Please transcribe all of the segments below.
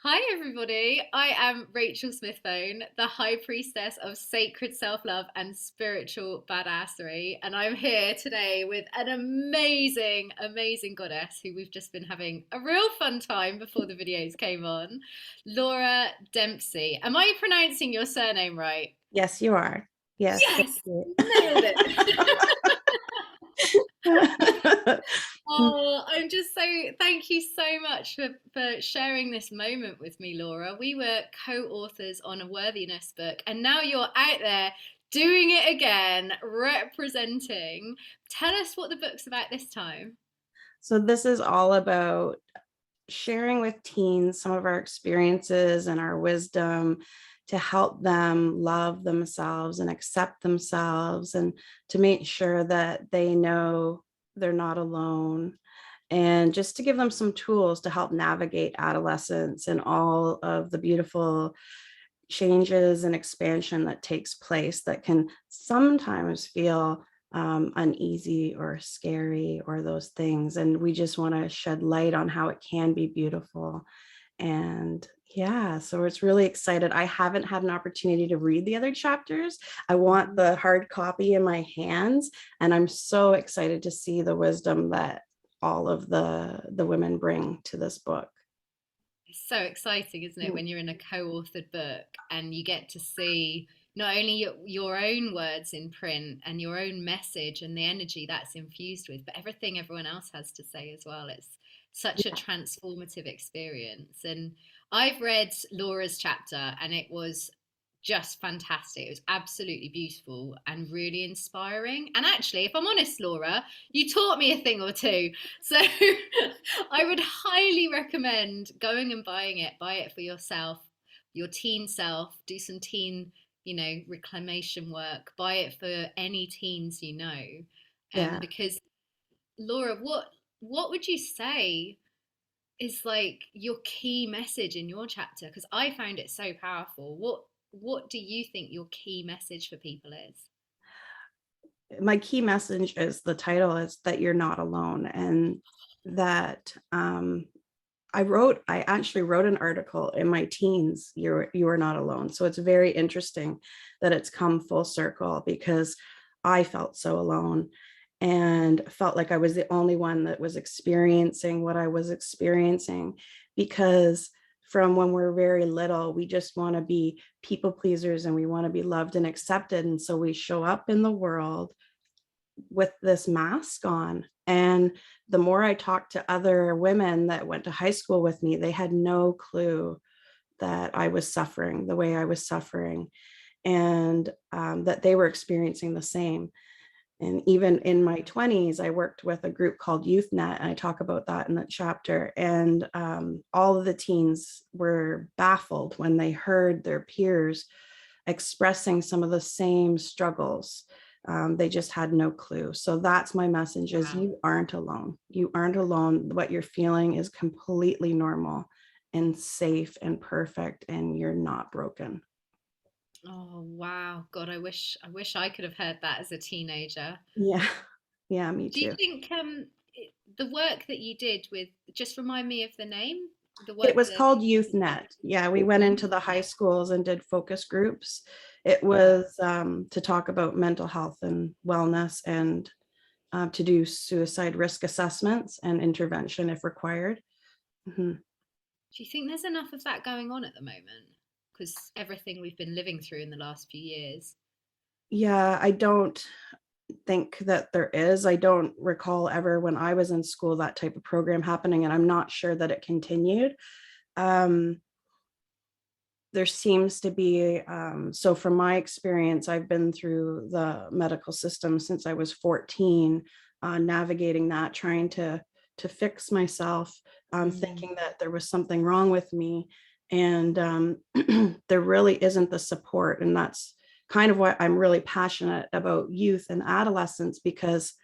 Hi, everybody. I am Rachel Smithbone, the High Priestess of Sacred Self Love and Spiritual Badassery. And I'm here today with an amazing, amazing goddess who we've just been having a real fun time before the videos came on, Laura Dempsey. Am I pronouncing your surname right? Yes, you are. Yes, thank Yes, you. nailed it. Oh, I'm just so thank you so much for sharing this moment with me, Laura. We were co-authors on a worthiness book, and now you're out there doing it again, representing. Tell us what the book's about this time. So this is all about sharing with teens some of our experiences and our wisdom to help them love themselves and accept themselves and to make sure that they know they're not alone and just to give them some tools to help navigate adolescence and all of the beautiful changes and expansion that takes place that can sometimes feel uneasy or scary or those things. And we just want to shed light on how it can be beautiful. And yeah, so it's really excited. I haven't had an opportunity to read the other chapters. I want the hard copy in my hands, and I'm so excited to see the wisdom that all of the women bring to this book. It's so exciting, isn't it, when you're in a co-authored book and you get to see not only your own words in print and your own message and the energy that's infused with, but everything everyone else has to say as well. It's such a transformative experience. And I've read Laura's chapter and it was just fantastic. It was absolutely beautiful and really inspiring. And actually, if I'm honest, Laura, you taught me a thing or two. So I would highly recommend going and buying it. Buy it for yourself, your teen self, do some teen, reclamation work. Buy it for any teens you know. Yeah. Because Laura, what would you say is like your key message in your chapter? Because I found it so powerful. What do you think your key message for people is? My key message is the title is that you're not alone, and that I actually wrote an article in my teens, you are not alone. So it's very interesting that it's come full circle because I felt so alone and felt like I was the only one that was experiencing what I was experiencing, because from when we're very little, we just want to be people pleasers and we want to be loved and accepted. And so we show up in the world with this mask on. And the more I talked to other women that went to high school with me, they had no clue that I was suffering the way I was suffering, and that they were experiencing the same. And even in my 20s, I worked with a group called YouthNet, and I talk about that in that chapter. And all of the teens were baffled when they heard their peers expressing some of the same struggles. They just had no clue. So that's my message: is Wow. you aren't alone. You aren't alone. What you're feeling is completely normal and safe and perfect, and you're not broken. Oh wow. God, I wish I could have heard that as a teenager. Yeah. Yeah, me Do you too. think the work that you did with just remind me of the name? The It work was that called you did. YouthNet. Yeah, we went into the high schools and did focus groups. It was to talk about mental health and wellness, and to do suicide risk assessments and intervention if required. Mhm. Do you think there's enough of that going on at the moment? Because everything we've been living through in the last few years. Yeah, I don't think that there is. I don't recall ever when I was in school that type of program happening, and I'm not sure that it continued. Um, there seems to be, so from my experience, I've been through the medical system since I was 14, navigating that, trying to fix myself, Mm. thinking that there was something wrong with me. And there really isn't the support. And that's kind of what I'm really passionate about youth and adolescents, because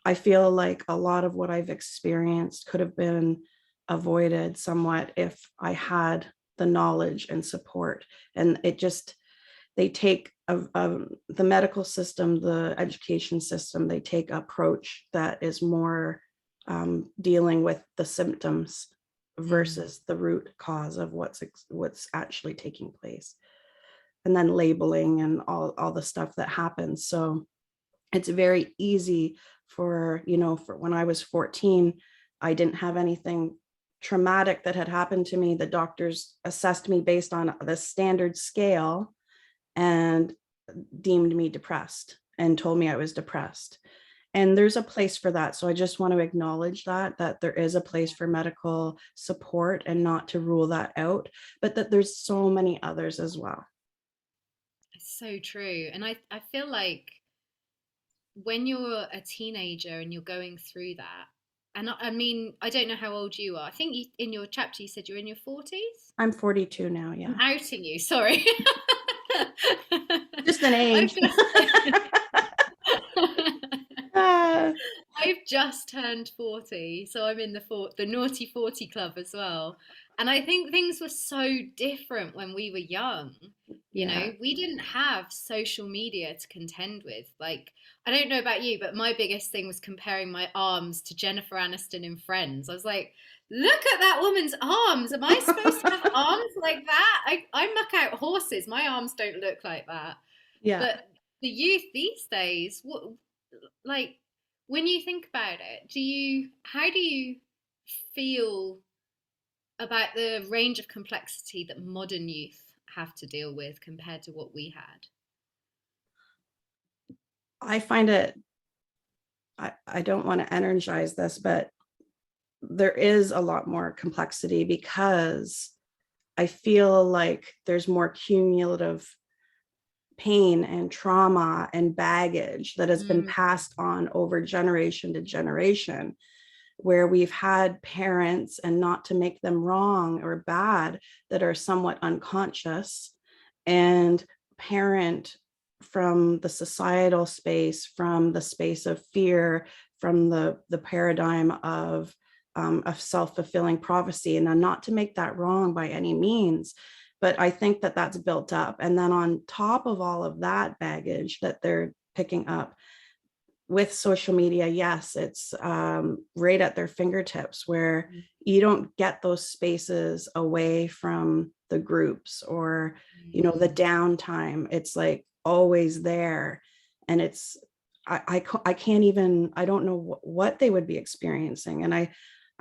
I feel like a lot of what I've experienced could have been avoided somewhat if I had the knowledge and support. And it just, they take the medical system, the education system, they take approach that is more dealing with the symptoms Mm. versus the root cause of what's actually taking place, and then labeling and all the stuff that happens. So it's very easy for, for when I was 14, I didn't have anything traumatic that had happened to me. The doctors assessed me based on the standard scale and deemed me depressed and told me I was depressed. And there's a place for that. So I just want to acknowledge that there is a place for medical support, and not to rule that out, but that there's so many others as well. It's so true. And I feel like when you're a teenager and you're going through that, and I mean, I don't know how old you are. I think in your chapter you said you're in your 40s. I'm 42 now. I'm Yeah. outing you, sorry. Just an I've age. just uh, I've just turned 40, so I'm in the naughty 40 club as well. And I think things were so different when we were young. You yeah. know, we didn't have social media to contend with. Like, I don't know about you, but my biggest thing was comparing my arms to Jennifer Aniston in Friends. I was like, look at that woman's arms. Am I supposed to have arms like that? I muck out horses. My arms don't look like that. Yeah. But the youth these days, like when you think about it, how do you feel about the range of complexity that modern youth have to deal with compared to what we had? I find it, I don't want to energize this, but there is a lot more complexity because I feel like there's more cumulative pain and trauma and baggage that has been Mm, passed on over generation to generation, where we've had parents, and not to make them wrong or bad, that are somewhat unconscious, and parent from the societal space, from the space of fear, from the paradigm of self-fulfilling prophecy. And then, not to make that wrong by any means, but I think that that's built up. And then on top of all of that baggage that they're picking up with social media, yes, it's right at their fingertips, where you don't get those spaces away from the groups, or the mm. downtime. It's like always there, and it's I can't even, I don't know what they would be experiencing. And I'm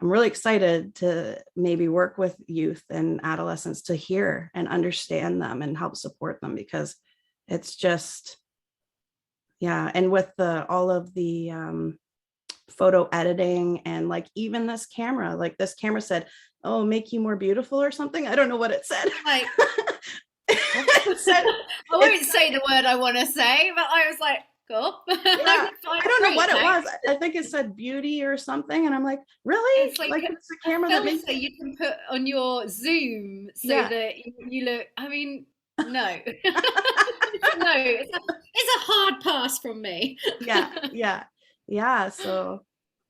really excited to maybe work with youth and adolescents to hear and understand them and help support them, because it's just, yeah. And with the all of the photo editing, and like even this camera said, oh, make you more beautiful or something. I don't know what it said. Like, what? It said, I won't it's say the word I want to say, but I was like, cool. yeah, I don't know Great, what it was. thanks. I think it said beauty or something, and I'm like, really? It's like Like, it's a a camera that makes, filter you can put on your Zoom so yeah. that you look. I mean, no, no, it's a hard pass from me. Yeah, yeah, yeah. So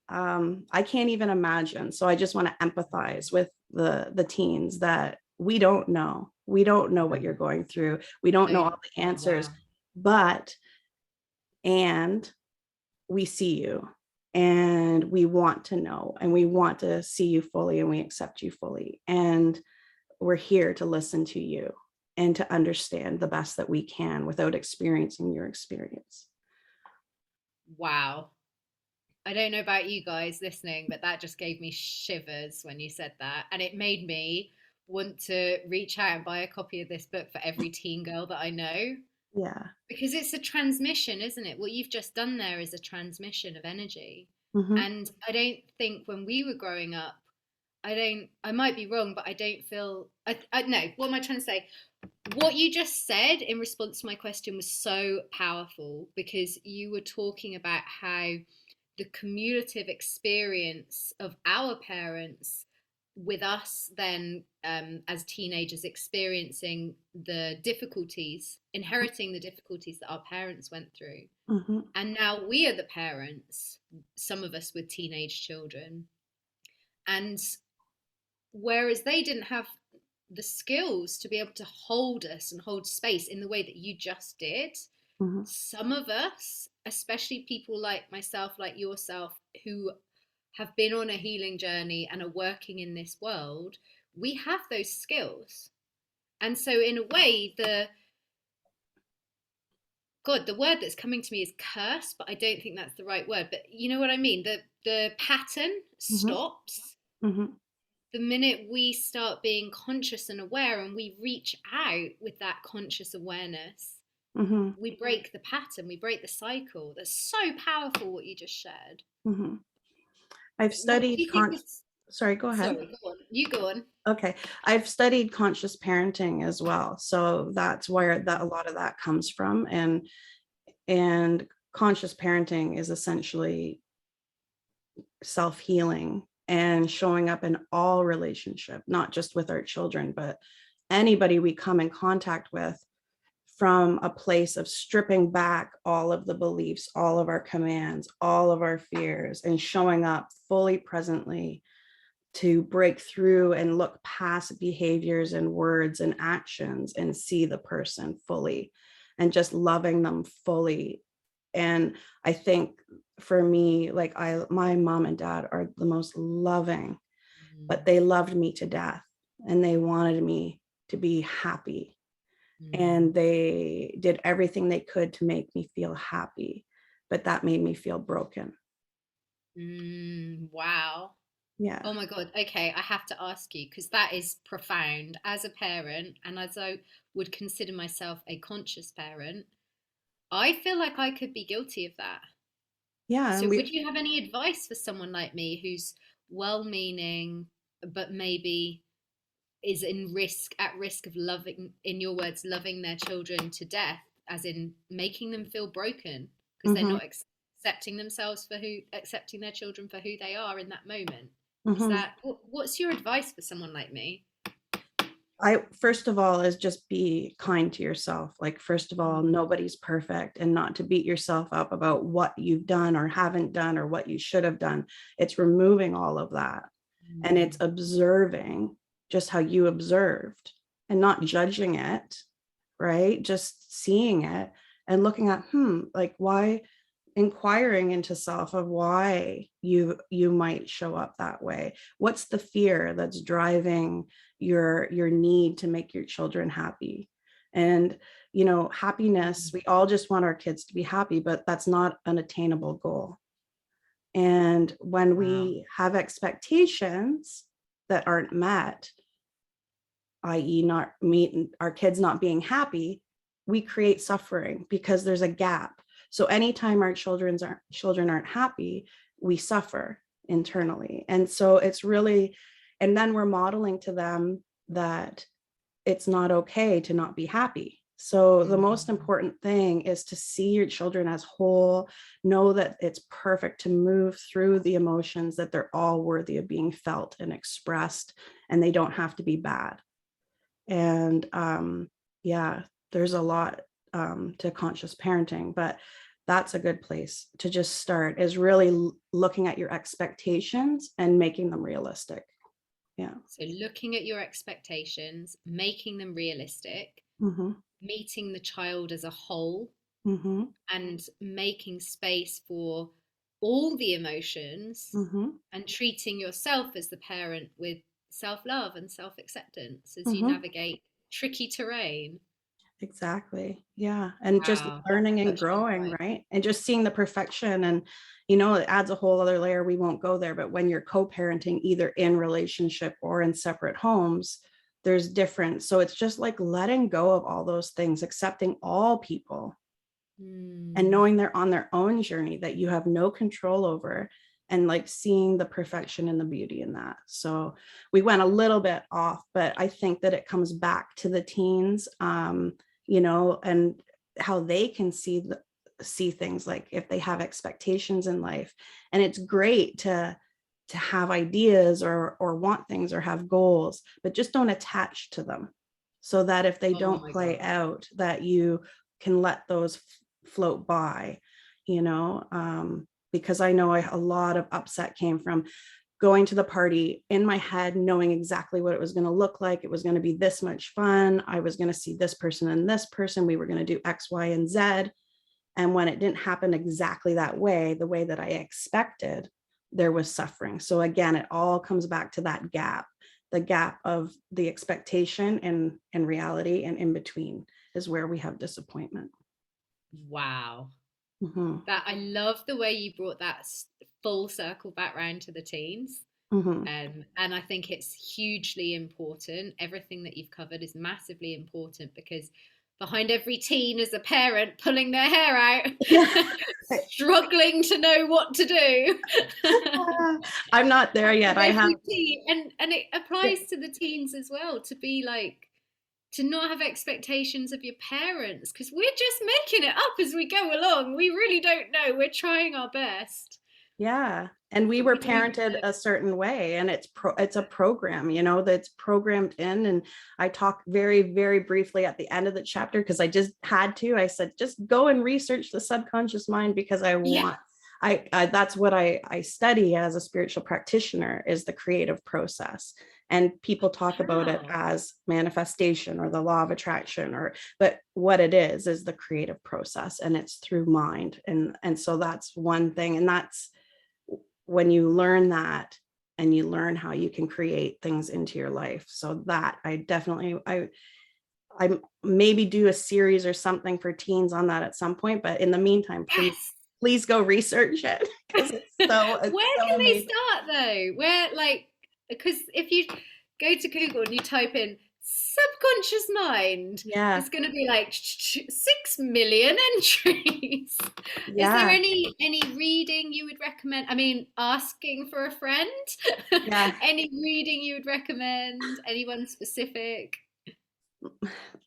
I can't even imagine. So I just want to empathize with the teens, that we don't know what you're going through, we don't know No, all the answers, but and we see you, and we want to know, and we want to see you fully, and we accept you fully, and we're here to listen to you and to understand the best that we can without experiencing your experience. wow. I don't know about you guys listening, but that just gave me shivers when you said that. And it made me want to reach out and buy a copy of this book for every teen girl that I know. Yeah. Because it's a transmission, isn't it? What you've just done there is a transmission of energy. Hmm. And I don't think when we were growing up, I might be wrong, but I don't feel, I no, what am I trying to say? What you just said in response to my question was so powerful, because you were talking about how the cumulative experience of our parents with us then as teenagers experiencing the difficulties, inheriting the difficulties that our parents went through. Hmm. And now we are the parents, some of us with teenage children. And whereas they didn't have the skills to be able to hold us and hold space in the way that you just did, Hmm. some of us, especially people like myself, like yourself, who have been on a healing journey and are working in this world, we have those skills. And so in a way, the word that's coming to me is curse, but I don't think that's the right word. But you know what I mean? The pattern Mm-hmm. stops Mm-hmm. the minute we start being conscious and aware, and we reach out with that conscious awareness. Mm-hmm. We break the pattern, we break the cycle. That's so powerful what you just shared. Mm-hmm. I've What do studied you think is, sorry, go ahead. sorry, go on. You go on. Okay. I've studied conscious parenting as well. So that's where that a lot of that comes from. And conscious parenting is essentially self-healing and showing up in all relationship, not just with our children, but anybody we come in contact with, from a place of stripping back all of the beliefs, all of our commands, all of our fears, and showing up fully presently to break through and look past behaviors and words and actions and see the person fully and just loving them fully. And I think for me, like my mom and dad are the most loving, but they loved me to death and they wanted me to be happy. And they did everything they could to make me feel happy, but that made me feel broken. Wow. Yeah. Oh my God. Okay, I have to ask you because that is profound. As a parent, and as I would consider myself a conscious parent, I feel like I could be guilty of that. Yeah. So, And would you have any advice for someone like me who's well meaning, but maybe is at risk of loving, in your words, loving their children to death, as in making them feel broken because they're mm-hmm, not accepting their children for who they are in that moment? Is mm-hmm. that, what's your advice for someone like me? I first of all is just be kind to yourself. Like, first of all, nobody's perfect, and not to beat yourself up about what you've done or haven't done or what you should have done. It's removing all of that, and it's observing just how you observed and not judging it, right? Just seeing it and looking at, like, why, inquiring into self of why you might show up that way. What's the fear that's driving your need to make your children happy? And happiness, we all just want our kids to be happy, but that's not an attainable goal. And when Wow. we have expectations that aren't met, i.e., not meet our kids not being happy, we create suffering because there's a gap. So anytime our children aren't happy, we suffer internally. And so it's really, and then we're modeling to them that it's not okay to not be happy. So the most important thing is to see your children as whole, know that it's perfect to move through the emotions, that they're all worthy of being felt and expressed, and they don't have to be bad. And yeah, there's a lot to conscious parenting, but that's a good place to just start, is really looking at your expectations and making them realistic. Yeah. So, looking at your expectations, making them realistic, Mm-hmm. meeting the child as a whole, Mm-hmm. and making space for all the emotions, Mm-hmm. and treating yourself as the parent with self love and self acceptance as you Mm-hmm. navigate tricky terrain. Exactly. Yeah. And just Wow, that's learning and such good growing, advice. right? And just seeing the perfection. And, it adds a whole other layer. We won't go there. But when you're co-parenting, either in relationship or in separate homes, there's different. So it's just like letting go of all those things, accepting all people, and Mm. knowing they're on their own journey that you have no control over, and like seeing the perfection and the beauty in that. So we went a little bit off, but I think that it comes back to the teens, and how they can see things, like if they have expectations in life. And it's great to have ideas or want things or have goals, but just don't attach to them, so that if they Oh don't my play God. out, that you can let those float by, because I know a lot of upset came from going to the party in my head, knowing exactly what it was going to look like. It was going to be this much fun. I was going to see this person and this person. We were going to do X, Y, and Z. And when it didn't happen exactly that way, the way that I expected, there was suffering. So again, it all comes back to that gap, the gap of the expectation and reality, and in between is where we have disappointment. Wow. Mm-hmm. That I love the way you brought that full circle back round to the teens. Mm-hmm. And I think it's hugely important. Everything that you've covered is massively important because behind every teen is a parent pulling their hair out, Yeah. struggling to know what to do. I'm not there yet. I have. Every teen, and it applies to the teens as well, to be like, to not have expectations of your parents because we're just making it up as we go along. We really don't know. We're trying our best. Yeah. And we But were we don't parented know. a certain way, and it's a program, that's programmed in. And I talk very, very briefly at the end of the chapter because I just had to. I said, just go and research the subconscious mind because I Yeah. want. I that's what I study as a spiritual practitioner, is the creative process. And people talk about it Wow. as manifestation or the law of attraction, but what it is the creative process, and it's through mind. And so that's one thing. And that's when you learn that, and you learn how you can create things into your life. So that I definitely, I maybe do a series or something for teens on that at some point, but in the meantime, Yes. please go research it because it's Where so can they amazing. start though? Where, like, because if you go to Google and you type in subconscious mind, Yeah. it's going to be like 6 million entries. Is there Yeah. any reading you would recommend? I mean, asking for a friend. Yeah. Any reading you would recommend? Anyone specific?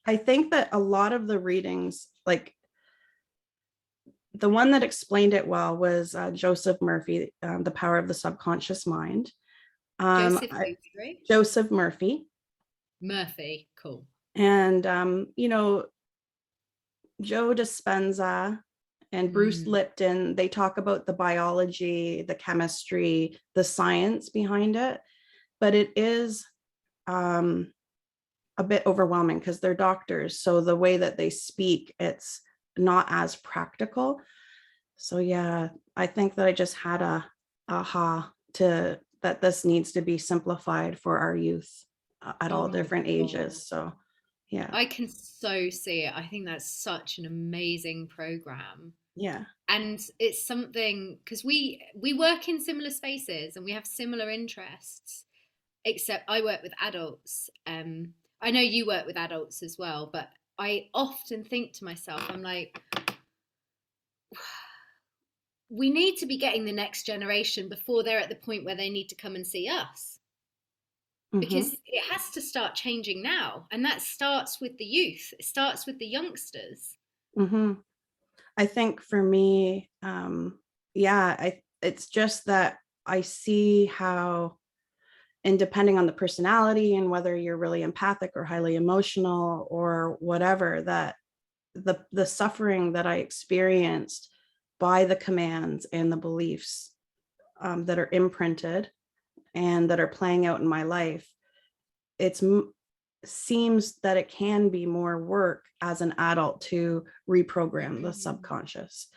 I think that a lot of the readings, like the one that explained it well was Joseph Murphy, The Power of the Subconscious Mind. Joseph Guthrie? Joseph Murphy. Murphy. Cool. And, Joe Dispenza and Bruce Mm. Lipton, they talk about the biology, the chemistry, the science behind it, but it is a bit overwhelming because they're doctors. So the way that they speak, it's not as practical. So yeah, I think that I just had a aha to that this needs to be simplified for our youth at Oh all my different God. ages. So yeah, I can so see it. I think that's such an amazing program. yeah. And it's something because we work in similar spaces and we have similar interests, except I work with adults. I know you work with adults as well, but I often think to myself, I'm like, we need to be getting the next generation before they're at the point where they need to come and see us. Mm-hmm. Because it has to start changing now. And that starts with the youth, it starts with the youngsters. Mm-hmm. I think for me, yeah, it's just that I see how, and depending on the personality and whether you're really empathic or highly emotional or whatever, that the suffering that I experienced by the commands and the beliefs that are imprinted and that are playing out in my life, it seems that it can be more work as an adult to reprogram the subconscious,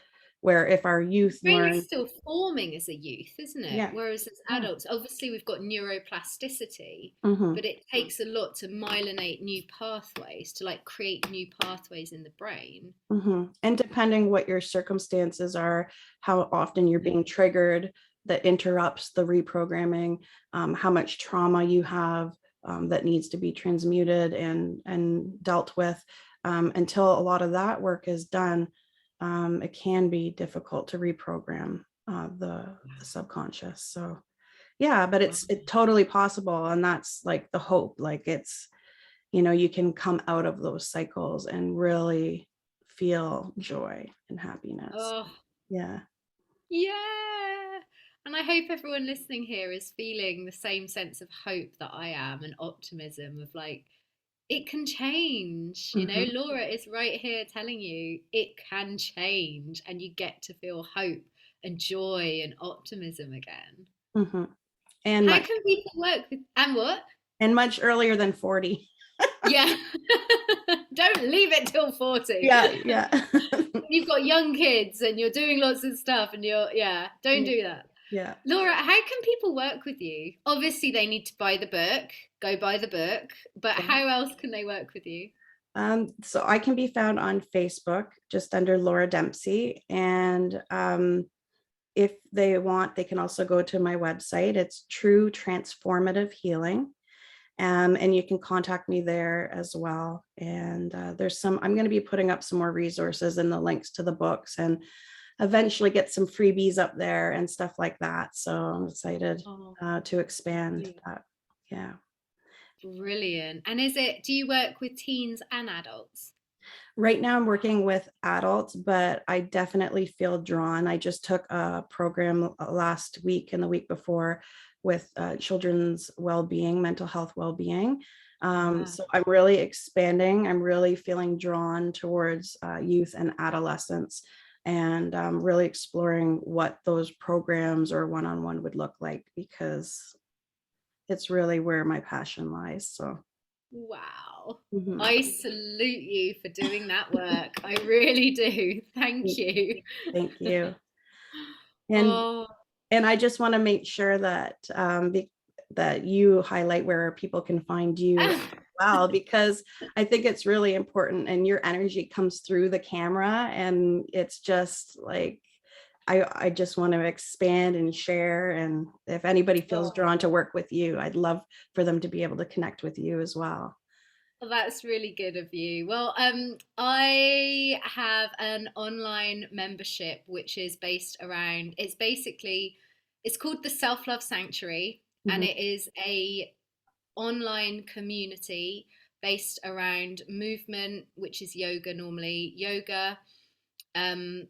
where if our youth Brain is learn. still forming as a youth, isn't it? Yeah. Whereas as Yeah. adults, obviously we've got neuroplasticity, Mm-hmm. but it takes a lot to myelinate new pathways, to like create new pathways in the brain. Mm-hmm. And depending what your circumstances are, how often you're being triggered, that interrupts the reprogramming, how much trauma you have that needs to be transmuted and dealt with. Until a lot of that work is done, it can be difficult to reprogram the subconscious. So yeah, but Wow. it's totally possible, and that's like the hope. Like it's, you can come out of those cycles and really feel joy and happiness. Oh, Yeah. yeah. And I hope everyone listening here is feeling the same sense of hope that I am, and optimism of like, it can change. Mm-hmm. Laura is right here telling you it can change, and you get to feel hope and joy and optimism again. Mm-hmm. And How much can people work with, and what? and much earlier than 40. Yeah. Don't leave it till 40. Yeah, yeah. You've got young kids and you're doing lots of stuff and yeah, don't Yeah. do that. Yeah. Laura, how can people work with you? Obviously, they need to buy the book, go buy the book, but Yeah. how else can they work with you? So I can be found on Facebook just under Laura Dempsey. And if they want, they can also go to my website. It's True Transformative Healing. And you can contact me there as well. And I'm going to be putting up some more resources and the links to the books, and eventually get some freebies up there and stuff like that. So I'm excited Oh, to expand brilliant. that. Yeah. Brilliant. And do you work with teens and adults? Right now, I'm working with adults, but I definitely feel drawn. I just took a program last week and the week before with children's well-being, mental health well-being. Yeah. So I'm really expanding. I'm really feeling drawn towards youth and adolescents, and really exploring what those programs or one-on-one would look like, because it's really where my passion lies. So. Wow. Mhm. I salute you for doing that work. I really do. Thank you. Thank you. And Oh, And I just want to make sure that that you highlight where people can find you as well, because I think it's really important, and your energy comes through the camera, and it's just like I just want to expand and share. And if anybody feels oh. drawn to work with you, I'd love for them to be able to connect with you as well. Well, that's really good of you. Well, I have an online membership which is based around, it's called the Self Love Sanctuary, and Mhm. it is a online community based around movement, which is yoga normally, yoga, um,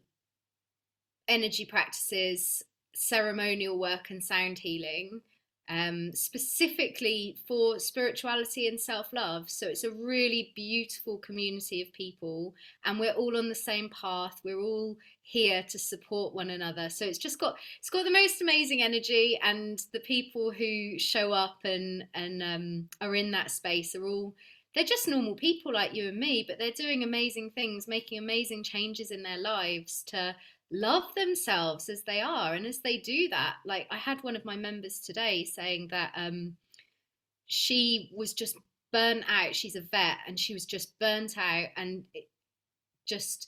energy practices, ceremonial work, and sound healing, specifically for spirituality and self love. So it's a really beautiful community of people, and we're all on the same path. We're all here to support one another. So it's got the most amazing energy, and the people who show up and are in that space are all. They're just normal people like you and me, but they're doing amazing things, making amazing changes in their lives to love themselves as they are. And as they do that, like I had one of my members today saying that she was just burnt out. She's a vet, and she was just burnt out, and just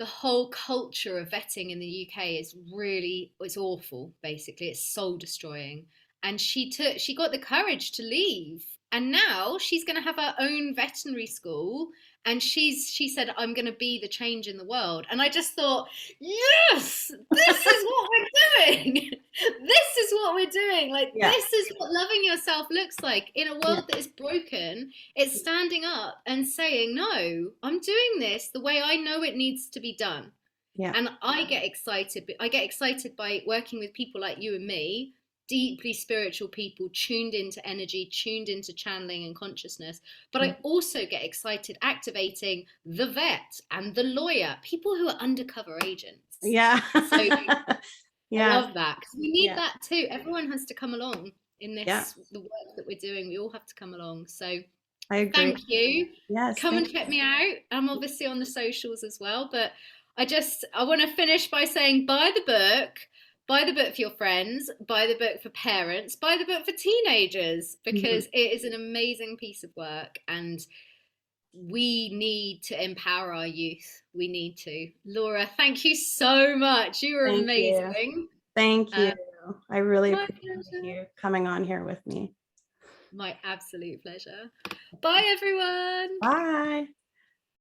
the whole culture of vetting in the UK is really, it's awful. Basically, it's soul destroying. And she got the courage to leave, and now she's going to have her own veterinary school, and she said, I'm going to be the change in the world. And I just thought, yes, this is what we're doing. This is what we're doing. Like, Yeah. this is what loving yourself looks like in a Yeah. world that is broken. It's standing up and saying, no, I'm doing this the way I know it needs to be done. Yeah. And I get excited. I get excited by working with people like you and me, deeply spiritual people, tuned into energy, tuned into channeling and consciousness. But I also get excited activating the vet and the lawyer, people who are undercover agents. Yeah. So I Yeah. love that, because we need Yeah. that too. Everyone has to come along in Yeah. the work that we're doing. We all have to come along. So I agree. thank you. Yes. Come and Thank check me out. I'm obviously on the socials as well, but I want to finish by saying buy the book. Buy the book for your friends, buy the book for parents, buy the book for teenagers, you. because it is an amazing piece of work, and we need to empower our youth. We need to. Laura, thank you so much. You were Thank you. amazing. Thank you. Uh, I really my appreciate pleasure. you coming on here with me. My absolute pleasure. Bye, everyone. Bye.